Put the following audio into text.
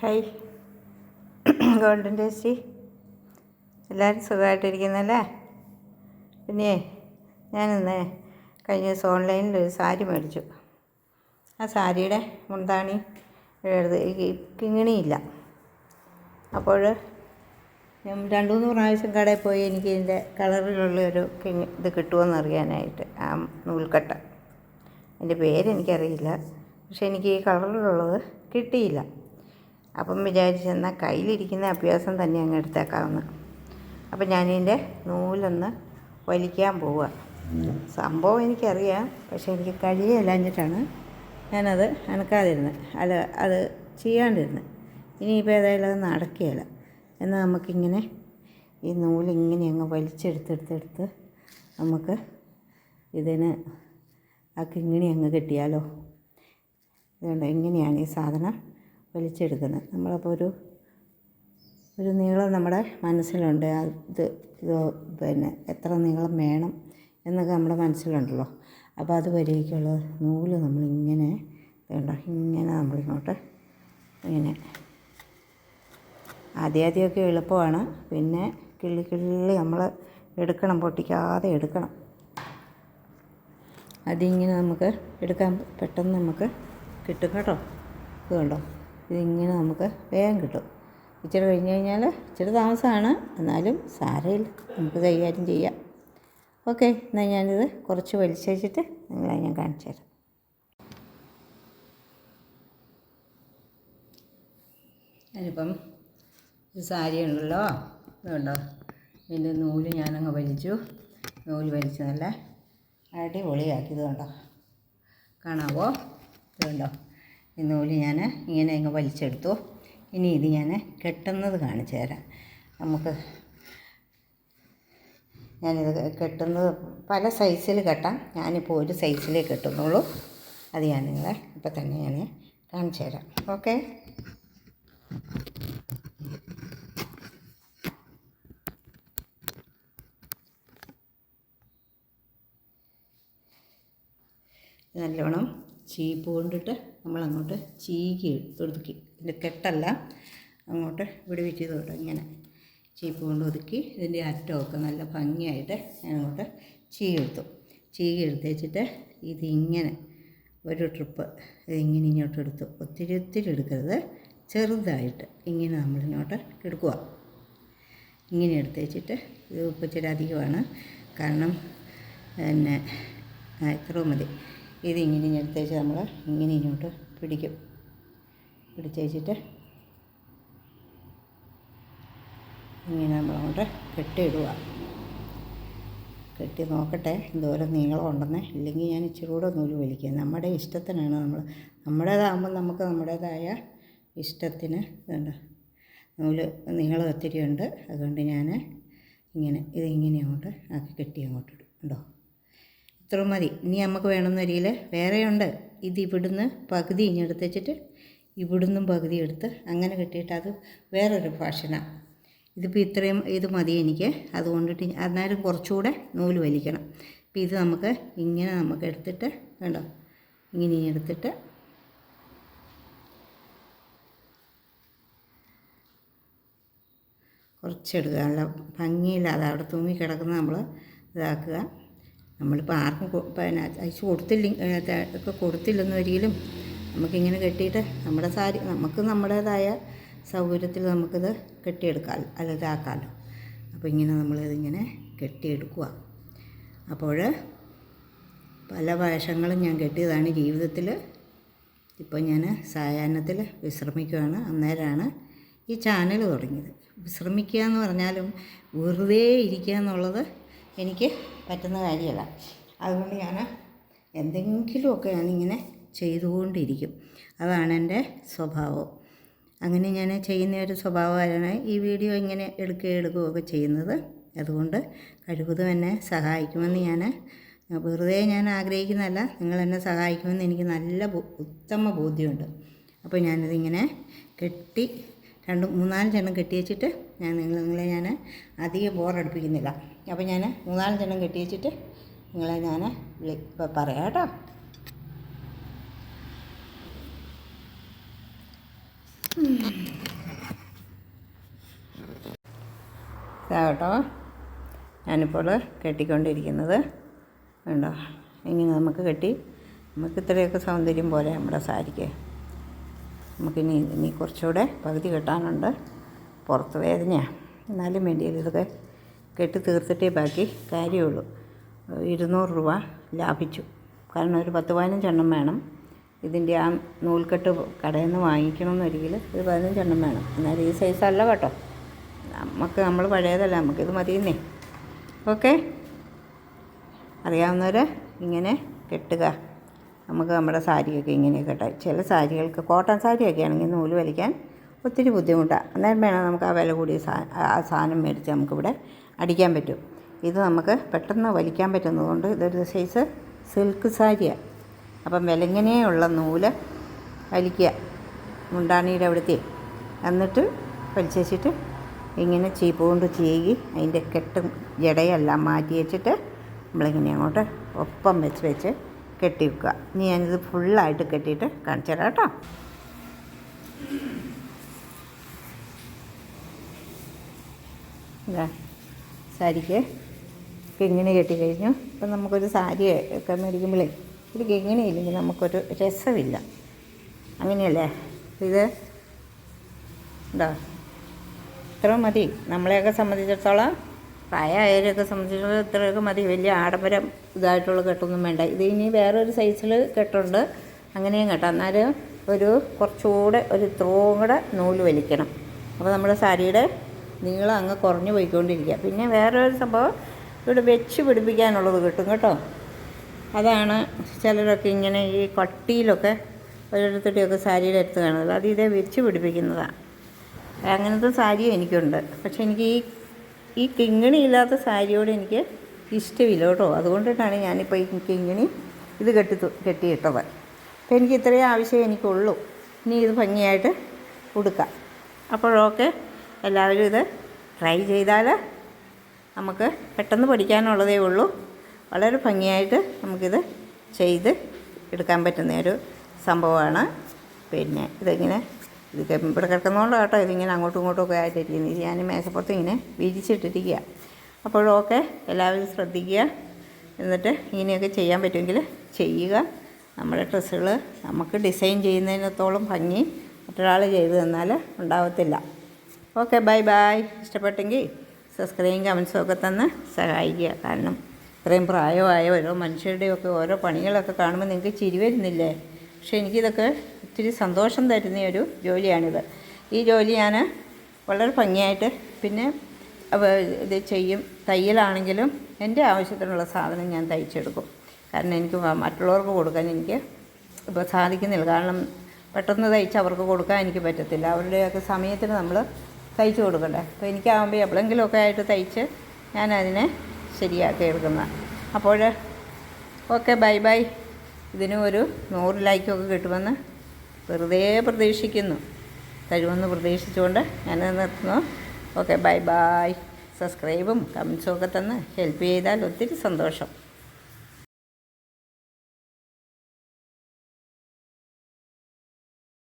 Hi golden tasty, എല്ലാവരും സുഖമായിട്ടിരിക്കുന്നല്ലേ? പിന്നെ ഞാനിന്ന് കഴിഞ്ഞ ദിവസം ഓൺലൈനിൽ ഒരു സാരി മേടിച്ചു. ആ സാരിയുടെ മുന്താണി കിങ്ങിണിയില്ല. അപ്പോൾ ഞാൻ 2-3 പ്രാവശ്യം കടയിൽ പോയി എനിക്ക് ഇതിൻ്റെ കളറിലുള്ളൊരു ഇത് കിട്ടുമോയെന്ന് അറിയാനായിട്ട്. ആ നൂൽക്കട്ട, അതിൻ്റെ പേരെനിക്കറിയില്ല, പക്ഷെ എനിക്ക് ഈ കളറിലുള്ളത് കിട്ടിയില്ല. അപ്പം വിചാരിച്ചെന്നാൽ കയ്യിലിരിക്കുന്ന അഭ്യാസം തന്നെ അങ്ങ് എടുത്തേക്കാമെന്ന്. അപ്പം ഞാനിതിൻ്റെ നൂലൊന്ന് വലിക്കാൻ പോവുക. സംഭവം എനിക്കറിയാം, പക്ഷെ എനിക്ക് കഴിയില്ലാഞ്ഞിട്ടാണ് ഞാനത് അനക്കാതിരുന്നത്, അത് ചെയ്യാണ്ടിരുന്നത്. ഇനിയിപ്പോൾ ഏതായാലും അത് നടക്കുകയില്ല. എന്നാൽ നമുക്കിങ്ങനെ ഈ നൂലിങ്ങനെ അങ്ങ് വലിച്ചെടുത്തെടുത്തെടുത്ത് നമുക്ക് ഇതിന് ആ കിങ്ങിണി അങ്ങ് കിട്ടിയാലോ. ഇതുകൊണ്ട് ഇങ്ങനെയാണ് ഈ സാധനം വലിച്ചെടുക്കുന്നത്. നമ്മളപ്പോൾ ഒരു നീളം നമ്മുടെ മനസ്സിലുണ്ട്. ഇത് പിന്നെ എത്ര നീളം വേണം എന്നൊക്കെ നമ്മുടെ മനസ്സിലുണ്ടല്ലോ. അപ്പോൾ അത് വരേക്കുള്ള നൂല് നമ്മളിങ്ങനെ വേണ്ട ഇങ്ങനെ നമ്മളിങ്ങോട്ട് ഇങ്ങനെ ആദ്യമൊക്കെ എളുപ്പമാണ്, പിന്നെ കിള്ളി നമ്മൾ എടുക്കണം, പൊട്ടിക്കാതെ എടുക്കണം. അതിങ്ങനെ നമുക്ക് എടുക്കാൻ പെട്ടെന്ന് നമുക്ക് കിട്ടും കേട്ടോ. ഇത് കണ്ടോ, ഇതിങ്ങനെ നമുക്ക് വേഗം കിട്ടും. ഇച്ചിരി കഴിഞ്ഞ് കഴിഞ്ഞാൽ ഇച്ചിരി താമസമാണ്, എന്നാലും സാരമില്ല, നമുക്ക് കൈകാര്യം ചെയ്യാം. ഓക്കെ, എന്നാൽ ഞാനിത് കുറച്ച് വലിച്ച് വെച്ചിട്ട് നിങ്ങളെ ഞാൻ കാണിച്ചു തരാം. ഞാനിപ്പം ഒരു സാരി ഉണ്ടല്ലോ, ഇതുണ്ടോ, ഇതിൻ്റെ നൂല് ഞാനങ്ങ് വലിച്ചു. നൂല് വലിച്ച് നല്ല അടിപൊളിയാക്കി. ഇത് കണ്ടോ, കാണാവോ? ഇതുണ്ടോ, ഈ നൂല് ഞാൻ ഇങ്ങനെ അങ്ങ് വലിച്ചെടുത്തു. ഇനി ഇത് ഞാൻ കെട്ടുന്നത് കാണിച്ചു തരാം. ഞാനിത് കെട്ടുന്നത് പല സൈസിൽ കെട്ടാം. ഞാനിപ്പോൾ ഒരു സൈസിലേ കെട്ടുന്നുള്ളൂ. അത് ഞാൻ നിങ്ങളെ ഇപ്പം തന്നെ ഞാൻ കാണിച്ചു തരാം. ഓക്കെ, നല്ലോണം ചീപ്പ് കൊണ്ടിട്ട് നമ്മളങ്ങോട്ട് ചീകി ഒതുക്കി, ഇതിൻ്റെ കെട്ടല്ല അങ്ങോട്ട് വിടുവിച്ച് തൊട്ട് ഇങ്ങനെ ചീപ്പ് കൊണ്ട് ഒതുക്കി ഇതിൻ്റെ അറ്റമൊക്കെ നല്ല ഭംഗിയായിട്ട് ഞാനങ്ങോട്ട് ചീകി എടുത്ത് വെച്ചിട്ട് ഇതിങ്ങനെ ഒരു ട്രിപ്പ് ഇതിങ്ങനെ ഇങ്ങോട്ട് എടുത്തു. ഒത്തിരി എടുക്കരുത്, ചെറുതായിട്ട് ഇങ്ങനെ നമ്മളിങ്ങോട്ട് എടുക്കുക. ഇങ്ങനെ എടുത്ത് വെച്ചിട്ട് ഇത് ഇപ്പോൾ ഇച്ചിരി അധികമാണ്, കാരണം പിന്നെ ഇത്രയും മതി. ഇതിങ്ങനെ എടുത്ത് വെച്ച് നമ്മൾ ഇങ്ങനെ ഇങ്ങോട്ട് പിടിച്ച് വെച്ചിട്ട് ഇങ്ങനെ നമ്മളങ്ങോട്ട് കെട്ടിയിടുക. കെട്ടി നോക്കട്ടെ എന്തോരം നീളം ഉണ്ടെന്ന്. ഇല്ലെങ്കിൽ ഞാൻ ഇച്ചിരി കൂടെ നൂല് വലിക്കുക. നമ്മുടെ ഇഷ്ടത്തിനാണ് നമ്മുടേതാകുമ്പോൾ നമുക്ക് നമ്മുടേതായ ഇഷ്ടത്തിന് ഇതുണ്ട്. നൂല് നീളം ഒത്തിരിയുണ്ട്, അതുകൊണ്ട് ഞാൻ ഇതിങ്ങനെ അങ്ങോട്ട് ആക്കി കെട്ടി അങ്ങോട്ട് ഇടും. ഉണ്ടോ, ഇത്ര മതി. ഇനി നമുക്ക് വേണമെന്ന രീതിയിൽ വേറെയുണ്ട്. ഇത് ഇവിടുന്ന് പകുതി ഇങ്ങെടുത്ത് വെച്ചിട്ട് ഇവിടുന്നും പകുതി എടുത്ത് അങ്ങനെ കെട്ടിയിട്ട് അത് വേറൊരു ഫാഷനാണ്. ഇതിപ്പോൾ ഇത്രയും ഇത് മതി എനിക്ക്, അതുകൊണ്ടിട്ട് അന്നേരം കുറച്ചുകൂടെ നൂല് വലിക്കണം. അപ്പോൾ ഇത് നമുക്ക് ഇങ്ങനെ നമുക്ക് എടുത്തിട്ട് കണ്ടോ, ഇങ്ങനെ എടുത്തിട്ട് കുറച്ചെടുക്കുക. നല്ല ഭംഗിയില്ലാതെ അവിടെ തൂങ്ങി കിടക്കുന്ന നമ്മൾ ഇതാക്കുക. നമ്മളിപ്പോൾ ആർക്കും പിന്നെ അയച്ചു കൊടുത്തില്ലെന്ന് ഒരിക്കലും നമുക്കിങ്ങനെ കെട്ടിയിട്ട് നമ്മുടെ സാരി നമുക്ക് നമ്മുടേതായ സൗകര്യത്തിൽ നമുക്കിത് കെട്ടിയെടുക്കാം, ഇതാക്കാമല്ലോ. അപ്പോൾ ഇങ്ങനെ നമ്മളിതിങ്ങനെ കെട്ടിയെടുക്കുക. അപ്പോൾ പല വേഷങ്ങളും ഞാൻ കെട്ടിയതാണ് ജീവിതത്തിൽ. ഇപ്പോൾ ഞാൻ സായാഹ്നത്തിൽ വിശ്രമിക്കുകയാണ്. അന്നേരമാണ് ഈ ചാനൽ തുടങ്ങിയത്. വിശ്രമിക്കുക എന്ന് പറഞ്ഞാലും വെറുതെ ഇരിക്കുക എന്നുള്ളത് എനിക്ക് പറ്റുന്ന കാര്യമല്ല. അതുകൊണ്ട് ഞാൻ എന്തെങ്കിലുമൊക്കെ ഞാനിങ്ങനെ ചെയ്തുകൊണ്ടിരിക്കും. അതാണ് എൻ്റെ സ്വഭാവം. അങ്ങനെ ഞാൻ ചെയ്യുന്ന ഒരു സ്വഭാവമാണ് ഈ വീഡിയോ ഇങ്ങനെ എടുക്കുകയൊക്കെ ചെയ്യുന്നത്. അതുകൊണ്ട് കഴിവതും എന്നെ സഹായിക്കുമെന്ന് ഞാൻ വെറുതെ ആഗ്രഹിക്കുന്നതല്ല, നിങ്ങളെന്നെ സഹായിക്കുമെന്ന് എനിക്ക് നല്ല ഉത്തമ ബോധ്യമുണ്ട്. അപ്പോൾ ഞാനിതിങ്ങനെ കെട്ടി 2-3-4 എണ്ണം കെട്ടി വെച്ചിട്ട് നിങ്ങളെ ഞാൻ അധികം ബോറടിപ്പിക്കുന്നില്ല. അപ്പോൾ ഞാൻ 3-4 എണ്ണം കെട്ടി വെച്ചിട്ട് നിങ്ങളെ ഞാൻ പറയാം കേട്ടോ. ഇതാകട്ടോ ഞാനിപ്പോൾ കെട്ടിക്കൊണ്ടിരിക്കുന്നത്. ഉണ്ടോ, ഇങ്ങനെ നമുക്ക് കെട്ടി നമുക്ക് ഇത്രയൊക്കെ സൗന്ദര്യം പോലെ നമ്മുടെ സാരിക്ക്. നമുക്കിനി കുറച്ചുകൂടെ പകുതി കെട്ടാനുണ്ട്. പുറത്ത് വേദനയാണ്, എന്നാലും വേണ്ടിയത് ഇതൊക്കെ കെട്ടി തീർത്തിട്ടേ ബാക്കി കാര്യമുള്ളൂ. 200 രൂപ ലാഭിച്ചു. കാരണം ഒരു 10-15 എണ്ണം വേണം. ഇതിൻ്റെ ആ നൂൽക്കെട്ട് കടയിൽ നിന്ന് വാങ്ങിക്കണമെന്നൊരിക്കൽ ഒരു 15 എണ്ണം വേണം. എന്നാലും ഈ സൈസല്ല കേട്ടോ, നമ്മൾ പഴയതല്ല, നമുക്കിത് മതിയെന്നേ. ഓക്കെ, അറിയാവുന്നവർ ഇങ്ങനെ കെട്ടുക. നമുക്ക് നമ്മുടെ സാരിയൊക്കെ ഇങ്ങനെ കെട്ടാം. ചില സാരികൾക്ക് കോട്ടൺ സാരിയൊക്കെ ആണെങ്കിൽ നൂല് വലിക്കാൻ ഒത്തിരി ബുദ്ധിമുട്ടാണ്. അന്നേരം വേണം നമുക്ക് ആ വില കൂടിയ ആ സാധനം മേടിച്ച് നമുക്കിവിടെ അടിക്കാൻ പറ്റും. ഇത് നമുക്ക് പെട്ടെന്ന് വലിക്കാൻ പറ്റുന്നതുകൊണ്ട് ഇതൊരു സൈസ് സിൽക്ക് സാരിയാണ്. അപ്പം വിലങ്ങനെയുള്ള നൂല് വലിക്കുക മുണ്ടാണിയുടെ അവിടുത്തെ, എന്നിട്ട് വലിച്ച് വെച്ചിട്ട് ഇങ്ങനെ ചീപ്പ് കൊണ്ട് ചീകി അതിൻ്റെ കെട്ടും ജടയെല്ലാം മാറ്റി വെച്ചിട്ട് നമ്മളിങ്ങനെ അങ്ങോട്ട് ഒപ്പം വെച്ച് കെട്ടി വെക്കുക. ഇനി ഞാനിത് ഫുള്ളായിട്ട് കെട്ടിയിട്ട് കാണിച്ചു തരാം കേട്ടോ. ഇതാ സാരിക്ക് കിങ്ങിണി കെട്ടി കഴിഞ്ഞു. ഇപ്പം നമുക്കൊരു സാരി ഒക്കെ മേടിക്കുമ്പോഴേ ഒരു കിങ്ങിണി ഇല്ലെങ്കിൽ നമുക്കൊരു രസമില്ല, അങ്ങനെയല്ലേ? ഇത് ഉണ്ടോ, ഇത്ര മതി. നമ്മളെയൊക്കെ സംബന്ധിച്ചിടത്തോളം, പ്രായമായവരെയൊക്കെ സംബന്ധിച്ചിടത്തോളം ഇത്രയൊക്കെ മതി. വലിയ ആഡംബരം ഇതായിട്ടുള്ള കെട്ടൊന്നും വേണ്ട. ഇത് ഇനി വേറൊരു സൈസിൽ കെട്ടുണ്ട്, അങ്ങനെയും കെട്ടാം. എന്നാലും ഒരു കുറച്ചുകൂടെ ഒരു ഇത്രയും കൂടെ നൂല് വലിക്കണം. അപ്പോൾ നമ്മുടെ സാരിയുടെ നീളം അങ്ങ് കുറഞ്ഞു പോയിക്കൊണ്ടിരിക്കുക. പിന്നെ വേറൊരു സംഭവം ഇവിടെ വെച്ച് പിടിപ്പിക്കാനുള്ളത് കിട്ടും കേട്ടോ. അതാണ് ചിലരൊക്കെ ഇങ്ങനെ ഈ കട്ടിയിലൊക്കെ ഓരോരുത്തരുടെയൊക്കെ സാരിയുടെ അടുത്ത് കാണുന്നത്. അത് ഇതേ വെച്ച് പിടിപ്പിക്കുന്നതാണ്. അങ്ങനത്തെ സാരിയും എനിക്കുണ്ട്. പക്ഷെ എനിക്ക് ഈ കിങ്ങിണി ഇല്ലാത്ത സാരിയോട് എനിക്ക് ഇഷ്ടമില്ല കേട്ടോ. അതുകൊണ്ടിട്ടാണ് ഞാനിപ്പോൾ ഈ കിങ്ങിണി ഇത് കെട്ടിയിട്ടത്. അപ്പോൾ എനിക്ക് ഇത്രയും ആവശ്യമേ എനിക്കുള്ളൂ. ഇനി ഇത് ഭംഗിയായിട്ട് ഉടുക്കാം. അപ്പോഴൊക്കെ എല്ലാവരും ഇത് ട്രൈ ചെയ്താൽ നമുക്ക് പെട്ടെന്ന് പഠിക്കാനുള്ളതേ ഉള്ളൂ. വളരെ ഭംഗിയായിട്ട് നമുക്കിത് ചെയ്ത് എടുക്കാൻ പറ്റുന്ന ഒരു സംഭവമാണ്. പിന്നെ ഇതിങ്ങനെ ഇത് ഇവിടെ കിടക്കുന്നതുകൊണ്ട് കേട്ടോ ഇതിങ്ങനെ അങ്ങോട്ടും ഇങ്ങോട്ടും ഒക്കെ ആയിട്ടിരിക്കുന്നത്. ഇത് ഞാൻ മേശപ്പുറത്ത് ഇങ്ങനെ വിരിച്ചിട്ടിരിക്കുക. അപ്പോഴൊക്കെ എല്ലാവരും ശ്രദ്ധിക്കുക. എന്നിട്ട് ഇങ്ങനെയൊക്കെ ചെയ്യാൻ പറ്റുമെങ്കിൽ ചെയ്യുക. നമ്മുടെ ഡ്രസ്സുകൾ നമുക്ക് ഡിസൈൻ ചെയ്യുന്നതിനത്തോളം ഭംഗി മറ്റൊരാൾ ചെയ്തു തന്നാൽ ഉണ്ടാവത്തില്ല. Okay, bye bye. ഇഷ്ടപ്പെട്ടെങ്കിൽ സബ്സ്ക്രൈബും കമൻസും ഒക്കെ തന്ന് സഹായിക്കുക. കാരണം ഇത്രയും പ്രായമായ ഓരോ മനുഷ്യരുടെയൊക്കെ ഓരോ പണികളൊക്കെ കാണുമ്പോൾ നിങ്ങൾക്ക് ചിരി വരുന്നില്ലേ? പക്ഷേ എനിക്കിതൊക്കെ ഒത്തിരി സന്തോഷം തരുന്ന ഒരു ജോലിയാണിത്. ഈ ജോലി ഞാൻ വളരെ ഭംഗിയായിട്ട് പിന്നെ ഇത് ചെയ്യും. തയ്യലാണെങ്കിലും എൻ്റെ ആവശ്യത്തിനുള്ള സാധനം ഞാൻ തയ്ച്ചെടുക്കും. കാരണം എനിക്ക് മറ്റുള്ളവർക്ക് കൊടുക്കാൻ എനിക്ക് ഇപ്പോൾ സാധിക്കുന്നില്ല. കാരണം പെട്ടെന്ന് തയ്ച്ച് അവർക്ക് കൊടുക്കാൻ എനിക്ക് പറ്റത്തില്ല. അവരുടെയൊക്കെ സമയത്തിന് നമ്മൾ തയ്ച്ച് കൊടുക്കണ്ടേ. അപ്പോൾ എനിക്കാകുമ്പോൾ എപ്പോഴെങ്കിലുമൊക്കെ ആയിട്ട് തയ്ച്ച് ഞാനതിനെ ശരിയാക്കി എടുക്കുന്ന. അപ്പോൾ ഓക്കെ, ബൈ ബൈ. ഇതിനും ഒരു 100 ലൈക്കൊക്കെ കിട്ടുമെന്ന് വെറുതെ പ്രതീക്ഷിക്കുന്നു. തരുമെന്ന് പ്രതീക്ഷിച്ചുകൊണ്ട് ഞാനത് നിർത്തുന്നു. Okay, bye bye. സബ്സ്ക്രൈബും കമൻസും ഒക്കെ തന്ന് ഹെൽപ്പ് ചെയ്താൽ ഒത്തിരി സന്തോഷം.